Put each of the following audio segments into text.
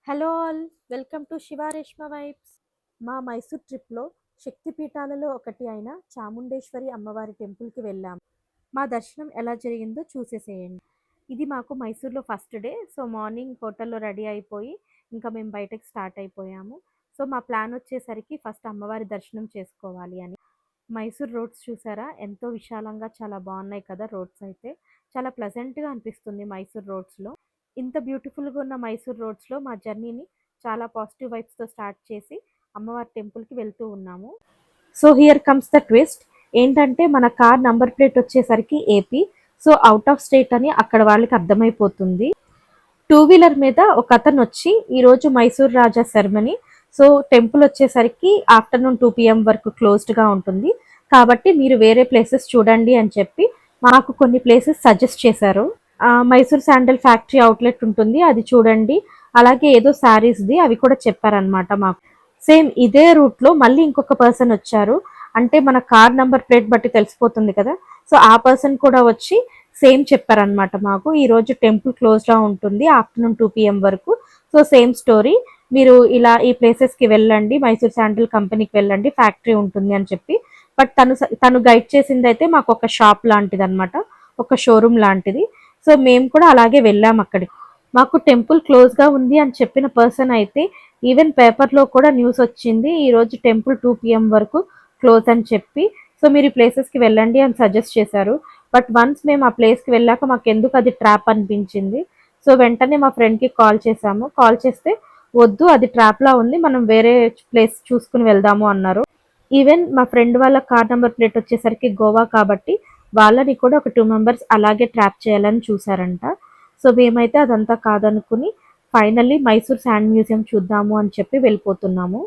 Hello all, welcome to Shivareshma vibes. మా మైసూర్ ట్రిప్లో శక్తిపీఠాలలో ఒకటి అయిన చాముండేశ్వరి అమ్మవారి టెంపుల్కి వెళ్ళాము. మా దర్శనం ఎలా జరిగిందో చూసేసేయండి. ఇది మాకు మైసూర్లో ఫస్ట్ డే. సో మార్నింగ్ హోటల్లో రెడీ అయిపోయి ఇంకా మేము బయటకు స్టార్ట్ అయిపోయాము. సో మా ప్లాన్ వచ్చేసరికి ఫస్ట్ అమ్మవారి దర్శనం చేసుకోవాలి అని. మైసూర్ రోడ్స్ చూసారా, ఎంతో విశాలంగా చాలా బాగున్నాయి కదా. రోడ్స్ అయితే చాలా ప్లెజెంట్గా అనిపిస్తుంది మైసూర్ రోడ్స్లో. ఇంత బ్యూటిఫుల్గా ఉన్న మైసూర్ రోడ్స్లో మా జర్నీని చాలా పాజిటివ్ వైబ్స్తో స్టార్ట్ చేసి అమ్మవారి టెంపుల్కి వెళ్తూ ఉన్నాము. So here comes the twist. ఏంటంటే మన కార్ నంబర్ ప్లేట్ వచ్చేసరికి AP. So out of state అని అక్కడ వాళ్ళకి అర్థమైపోతుంది. టూ వీలర్ మీద ఒక అతను వచ్చి ఈరోజు మైసూర్ రాజా సెరమనీ, సో టెంపుల్ వచ్చేసరికి ఆఫ్టర్నూన్ 2 PM వరకు క్లోజ్డ్గా ఉంటుంది కాబట్టి మీరు వేరే ప్లేసెస్ చూడండి అని చెప్పి మాకు కొన్ని ప్లేసెస్ సజెస్ట్ చేశారు. మైసూర్ శాండల్ ఫ్యాక్టరీ అవుట్లెట్ ఉంటుంది, అది చూడండి. అలాగే ఏదో శారీస్ది అవి కూడా చెప్పారనమాట మాకు. సేమ్ ఇదే రూట్లో మళ్ళీ ఇంకొక పర్సన్ వచ్చారు. అంటే మన కార్ నంబర్ ప్లేట్ బట్టి తెలిసిపోతుంది కదా. సో ఆ పర్సన్ కూడా వచ్చి సేమ్ చెప్పారనమాట మాకు. ఈరోజు టెంపుల్ క్లోజ్గా ఉంటుంది ఆఫ్టర్నూన్ 2 PM వరకు. సో సేమ్ స్టోరీ, మీరు ఇలా ఈ ప్లేసెస్కి వెళ్ళండి, మైసూర్ శాండల్ కంపెనీకి వెళ్ళండి, ఫ్యాక్టరీ ఉంటుంది అని చెప్పి. బట్ తను గైడ్ చేసింది అయితే మాకు ఒక షాప్ లాంటిది అనమాట, ఒక షోరూమ్ లాంటిది. సో మేము కూడా అలాగే వెళ్ళాం అక్కడికి. మాకు టెంపుల్ క్లోజ్గా ఉంది అని చెప్పిన పర్సన్ అయితే ఈవెన్ పేపర్లో కూడా న్యూస్ వచ్చింది, ఈరోజు టెంపుల్ 2 PM వరకు క్లోజ్ అని చెప్పి. సో మీరు ఈ ప్లేసెస్కి వెళ్ళండి అని సజెస్ట్ చేశారు. బట్ వన్స్ మేము ఆ ప్లేస్కి వెళ్ళాక మాకు ఎందుకు అది ట్రాప్ అనిపించింది. సో వెంటనే మా ఫ్రెండ్కి కాల్ చేశాము. కాల్ చేస్తే వద్దు, అది ట్రాప్లా ఉంది, మనం వేరే ప్లేస్ చూసుకుని వెళ్దాము అన్నారు. ఈవెన్ మా ఫ్రెండ్ వాళ్ళ కార్ నెంబర్ ప్లేట్ వచ్చేసరికి గోవా కాబట్టి వాళ్ళని కూడా ఒక 2 మెంబర్స్ అలాగే ట్రాప్ చేయాలని చూసారంట. సో మేమైతే అదంతా కాదనుకుని ఫైనల్లీ మైసూర్ శాండ్ మ్యూజియం చూద్దాము అని చెప్పి వెళ్ళిపోతున్నాము.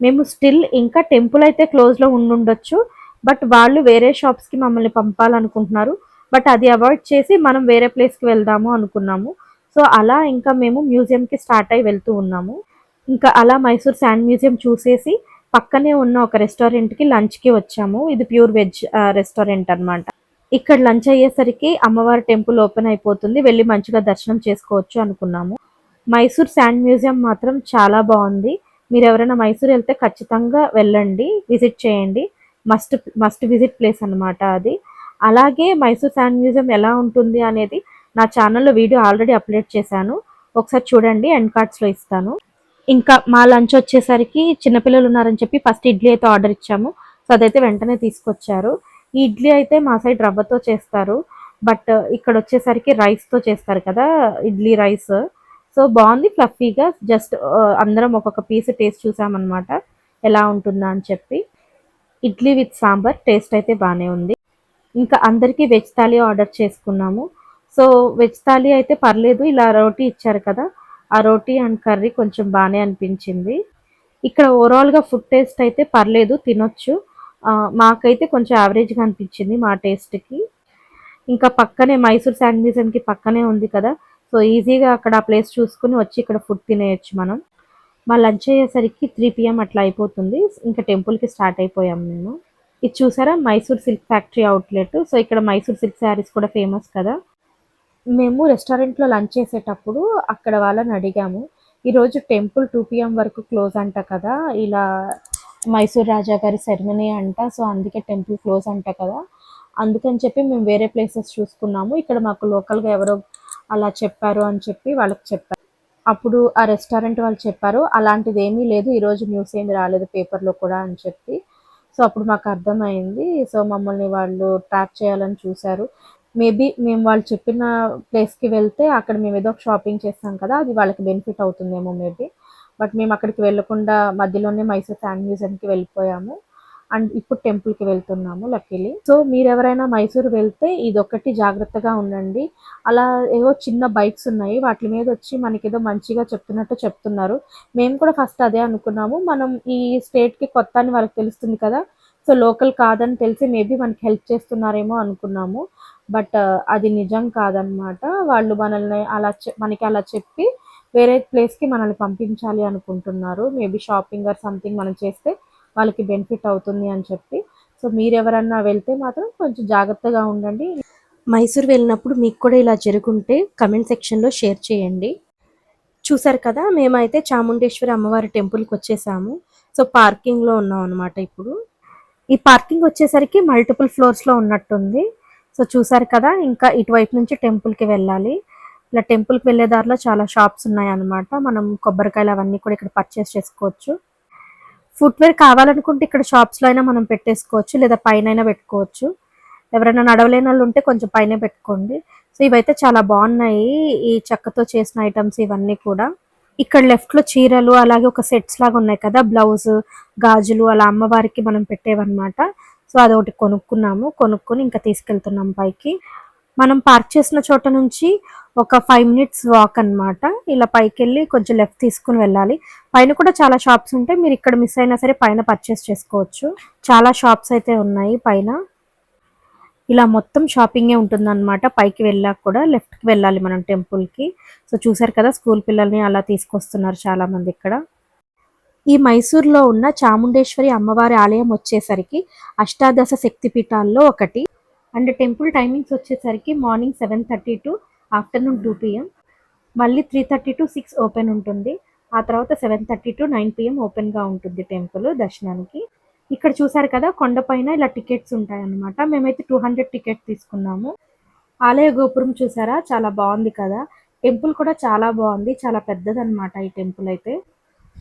మేము స్టిల్ ఇంకా టెంపుల్ అయితే క్లోజ్లో ఉండుండొచ్చు, బట్ వాళ్ళు వేరే షాప్స్కి మమ్మల్ని పంపాలనుకుంటున్నారు. బట్ అది అవాయిడ్ చేసి మనం వేరే ప్లేస్కి వెళ్దాము అనుకున్నాము. సో అలా ఇంకా మేము మ్యూజియంకి స్టార్ట్ అయ్యి వెళ్తూ ఉన్నాము. ఇంకా అలా మైసూర్ శాండ్ మ్యూజియం చూసేసి పక్కనే ఉన్న ఒక రెస్టారెంట్కి లంచ్కి వచ్చాము. ఇది ప్యూర్ వెజ్ రెస్టారెంట్ అనమాట. ఇక్కడ లంచ్ అయ్యేసరికి అమ్మవారి టెంపుల్ ఓపెన్ అయిపోతుంది, వెళ్ళి మంచిగా దర్శనం చేసుకోవచ్చు అనుకున్నాము. మైసూర్ శాండ్ మ్యూజియం మాత్రం చాలా బాగుంది. మీరు ఎవరైనా మైసూర్ వెళ్తే ఖచ్చితంగా వెళ్ళండి, విజిట్ చేయండి. మస్ట్ మస్ట్ విజిట్ ప్లేస్ అనమాట అది. అలాగే మైసూర్ శాండ్ మ్యూజియం ఎలా ఉంటుంది అనేది నా ఛానల్లో వీడియో ఆల్రెడీ అప్లోడ్ చేశాను, ఒకసారి చూడండి, ఎండ్ కార్డ్స్లో ఇస్తాను. ఇంకా మా లంచ్ వచ్చేసరికి చిన్నపిల్లలు ఉన్నారని చెప్పి ఫస్ట్ ఇడ్లీ అయితే ఆర్డర్ ఇచ్చాము. సో అదైతే వెంటనే తీసుకొచ్చారు. ఈ ఇడ్లీ అయితే మా సైడ్ రవ్వతో చేస్తారు, బట్ ఇక్కడ వచ్చేసరికి రైస్తో చేస్తారు కదా, ఇడ్లీ రైస్. సో బాగుంది, ఫ్లఫీగా. జస్ట్ అందరం ఒక్కొక్క పీస్ టేస్ట్ చూసామన్నమాట ఎలా ఉంటుందా అని చెప్పి. ఇడ్లీ విత్ సాంబార్ టేస్ట్ అయితే బాగానే ఉంది. ఇంకా అందరికీ వెజ్ థాలీ ఆర్డర్ చేసుకున్నాము. సో వెజ్ థాలీ అయితే పర్లేదు, ఇలా రోటీ ఇచ్చారు కదా, ఆ రోటీ అండ్ కర్రీ కొంచెం బాగానే అనిపించింది. ఇక్కడ ఓవరాల్గా ఫుడ్ టేస్ట్ అయితే పర్లేదు, తినొచ్చు. మాకైతే కొంచెం యావరేజ్గా అనిపించింది మా టేస్ట్కి. ఇంకా పక్కనే మైసూర్ శాండ్ మ్యూజియంకి పక్కనే ఉంది కదా, సో ఈజీగా అక్కడ ఆ ప్లేస్ చూసుకుని వచ్చి ఇక్కడ ఫుడ్ తినేయచ్చు మనం. మా లంచ్ అయ్యేసరికి 3 PM అట్లా అయిపోతుంది. ఇంకా టెంపుల్కి స్టార్ట్ అయిపోయాం మేము. ఇది చూసారా, Mysore silk factory outlet. So ఇక్కడ మైసూర్ సిల్క్ శారీస్ కూడా ఫేమస్ కదా. మేము రెస్టారెంట్లో లంచ్ చేసేటప్పుడు అక్కడ వాళ్ళని అడిగాము, ఈరోజు టెంపుల్ 2 PM వరకు క్లోజ్ అంట కదా, ఇలా మైసూర్ రాజా గారి సెరమనీ అంట, సో అందుకే టెంపుల్ క్లోజ్ అంట కదా, అందుకని చెప్పి మేము వేరే ప్లేసెస్ చూసుకున్నాము, ఇక్కడ మాకు లోకల్గా ఎవరో అలా చెప్పారు అని చెప్పి వాళ్ళకి చెప్పారు. అప్పుడు ఆ రెస్టారెంట్ వాళ్ళు చెప్పారు, అలాంటిది ఏమీ లేదు, ఈరోజు న్యూస్ ఏమీ రాలేదు పేపర్లో కూడా అని చెప్పి. సో అప్పుడు మాకు అర్థమైంది. సో మమ్మల్ని వాళ్ళు ట్రాక్ చేయాలని చూశారు. మేబీ మేము వాళ్ళు చెప్పిన ప్లేస్కి వెళ్తే అక్కడ మేము ఏదో షాపింగ్ చేస్తాం కదా, అది వాళ్ళకి బెనిఫిట్ అవుతుందేమో మేబీ. బట్ మేము అక్కడికి వెళ్ళకుండా మధ్యలోనే మైసూర్ శాండ్ మ్యూజియంకి వెళ్ళిపోయాము. అండ్ ఇప్పుడు టెంపుల్కి వెళ్తున్నాము లక్కీలీ. సో మీరు ఎవరైనా మైసూర్ వెళ్తే ఇదొక్కటి జాగ్రత్తగా ఉండండి. అలా ఏవో చిన్న బైక్స్ ఉన్నాయి, వాటి మీద వచ్చి మనకి ఏదో మంచిగా చెప్తున్నట్టు చెప్తున్నారు. మేము కూడా ఫస్ట్ అదే అనుకున్నాము, మనం ఈ స్టేట్కి కొత్త అని వాళ్ళకి తెలుస్తుంది కదా, సో లోకల్ కాదని తెలిసి మేబీ మనకి హెల్ప్ చేస్తున్నారేమో అనుకున్నాము. బట్ అది నిజం కాదనమాట. వాళ్ళు మనల్ని మనకి అలా చెప్పి వేరే ప్లేస్కి మనల్ని పంపించాలి అనుకుంటున్నారు. మేబీ షాపింగ్ ఆర్ సంథింగ్ మనం చేస్తే వాళ్ళకి బెనిఫిట్ అవుతుంది అని చెప్పి. సో మీరు ఎవరన్నా వెళ్తే మాత్రం కొంచెం జాగ్రత్తగా ఉండండి. మైసూర్ వెళ్ళినప్పుడు మీకు కూడా ఇలా జరుగుంటే కమెంట్ సెక్షన్లో షేర్ చేయండి. చూసారు కదా! మేమైతే చాముండేశ్వరి అమ్మవారి టెంపుల్‌కి వచ్చేసాము. సో, పార్కింగ్‌లో ఉన్నాం అనమాట ఇప్పుడు. ఈ పార్కింగ్ వచ్చేసరికి మల్టిపుల్ ఫ్లోర్స్‌లో ఉన్నట్టుంది. సో, చూసారు కదా! ఇంకా ఇటువైపు నుంచి టెంపుల్‌కి వెళ్ళాలి. ఇలా టెంపుల్‌కి వెళ్ళే దారిలో చాలా షాప్స్ ఉన్నాయన్నమాట. మనం కొబ్బరికాయలు అవన్నీ కూడా ఇక్కడ పర్చేస్ చేసుకోవచ్చు. ఫుట్‌వేర్ కావాలనుకుంటే ఇక్కడ షాప్స్‌లో అయినా మనం పెట్టేసుకోవచ్చు. లేదా పైనైనా పెట్టుకోవచ్చు. ఎవరైనా నడవలేనోళ్ళు ఉంటే కొంచెం పైనే పెట్టుకోండి. సో, ఇవైతే చాలా బాగున్నాయి. ఈ చెక్కతో చేసిన ఐటెమ్స్ ఇవన్నీ కూడా. ఇక్కడ లెఫ్ట్‌లో చీరలు అలాగే ఒక సెట్స్ లాగా ఉన్నాయి కదా! బ్లౌజ్, గాజులు అలా అమ్మవారికి మనం పెట్టేవన్నమాట. సో, అదొకటి కొనుక్కున్నాము. కొనుక్కొని ఇంకా తీసుకెళ్తున్నాం పైకి. మనం పార్క్ చేసిన చోట నుంచి ఒక 5 మినిట్స్ వాక్ అన్నమాట. ఇలా పైకెళ్ళి కొంచెం లెఫ్ట్ తీసుకొని వెళ్ళాలి. పైన కూడా చాలా షాప్స్ ఉంటాయి. మీరు ఇక్కడ మిస్ అయినా సరే పైన పర్చేస్ చేసుకోవచ్చు. చాలా షాప్స్ అయితే ఉన్నాయి పైన. ఇలా మొత్తం షాపింగే ఉంటుందన్నమాట. పైకి వెళ్ళాక కూడా లెఫ్ట్‌కి వెళ్ళాలి మనం టెంపుల్‌కి. సో, చూసారు కదా! స్కూల్ పిల్లల్ని అలా తీసుకొస్తున్నారు చాలామంది ఇక్కడ. ఈ మైసూర్‌లో ఉన్న చాముండేశ్వరి అమ్మవారి ఆలయం వచ్చేసరికి అష్టాదశ శక్తి పీఠాల్లో ఒకటి. అండ్ టెంపుల్ టైమింగ్స్ వచ్చేసరికి మార్నింగ్ 7:30 టు ఆఫ్టర్‌నూన్ 2 పీఎం. మళ్ళీ 3:30-6 ఓపెన్ ఉంటుంది. ఆ తర్వాత 7:30-9 పీఎం ఓపెన్‌గా ఉంటుంది టెంపుల్ దర్శనానికి. ఇక్కడ చూసారు కదా! కొండపైన ఇలా టికెట్స్ ఉంటాయన్నమాట. మేమైతే 200 టికెట్ తీసుకున్నాము. ఆలయ గోపురం చూసారా? చాలా బాగుంది కదా! టెంపుల్ కూడా చాలా బాగుంది. చాలా పెద్దదన్నమాట ఈ టెంపుల్ అయితే.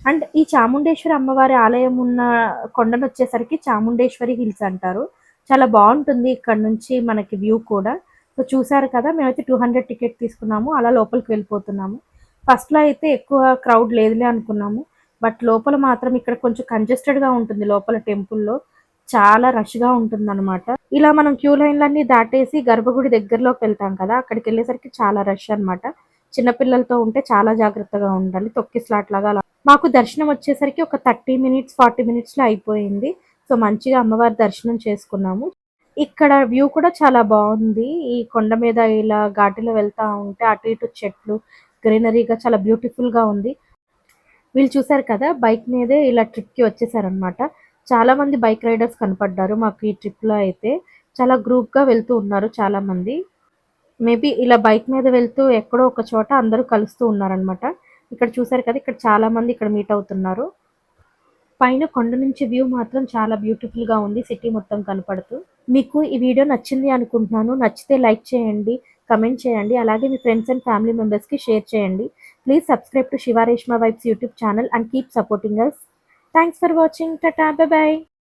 అండ్ ఈ చాముండేశ్వరి అమ్మవారి ఆలయం ఉన్న కొండనొచ్చేసరికి చాముండేశ్వరి హిల్స్ అంటారు. చాలా బాగుంటుంది ఇక్కడ నుంచి మనకి వ్యూ కూడా. సో, చూసారు కదా! మేమైతే 200 టికెట్ తీసుకున్నాము. అలా లోపలికి వెళ్ళిపోతున్నాము. ఫస్ట్‌లో అయితే ఎక్కువ క్రౌడ్ లేదులే అనుకున్నాము. బట్ లోపల మాత్రం ఇక్కడ కొంచెం కంజెస్టెడ్‌గా ఉంటుంది లోపల టెంపుల్‌లో. చాలా రష్‌గా ఉంటుందన్నమాట. ఇలా మనం క్యూ లైన్‌లన్నీ దాటేసి గర్భగుడి దగ్గరలోకి వెళ్తాం కదా! అక్కడికెళ్ళేసరికి చాలా రష్ అన్నమాట. చిన్న పిల్లలతో ఉంటే చాలా జాగ్రత్తగా ఉండాలి. తొక్కిసలాటలాగా అలా మాకు దర్శనం వచ్చేసరికి ఒక 30 మినిట్స్, 40 మినిట్స్‌లో అయిపోయింది. సో, మంచిగా అమ్మవారి దర్శనం చేసుకున్నాము. ఇక్కడ వ్యూ కూడా చాలా బావుంది. ఈ కొండ మీద ఇలా ఘాటిలో వెళ్తా ఉంటే అటు ఇటు చెట్లు, గ్రీనరీగా చాలా బ్యూటిఫుల్‌గా ఉంది. వీళ్ళు చూసారు కదా! బైక్ మీదే ఇలా ట్రిప్‌కి వచ్చేసారనమాట. చాలామంది బైక్ రైడర్స్ కనపడ్డారు మాకు ఈ ట్రిప్‌లో అయితే. చాలా గ్రూప్‌గా వెళ్తూ ఉన్నారు చాలామంది. మేబీ ఇలా బైక్ మీద వెళ్తూ ఎక్కడో ఒక చోట అందరూ కలుస్తూ ఉన్నారనమాట. ఇక్కడ చూసారు కదా! ఇక్కడ చాలామంది ఇక్కడ మీట్ అవుతున్నారు. పైన కొండ నుంచి వ్యూ మాత్రం చాలా బ్యూటిఫుల్‌గా ఉంది. సిటీ మొత్తం కనపడుతూ. మీకు ఈ వీడియో నచ్చింది అనుకుంటున్నాను. నచ్చితే లైక్ చేయండి, కమెంట్ చేయండి. అలాగే మీ ఫ్రెండ్స్ అండ్ ఫ్యామిలీ మెంబర్స్‌కి షేర్ చేయండి. Please subscribe to Shiva Reshma vibes YouTube channel and keep supporting us. Thanks for watching. Tata. By by.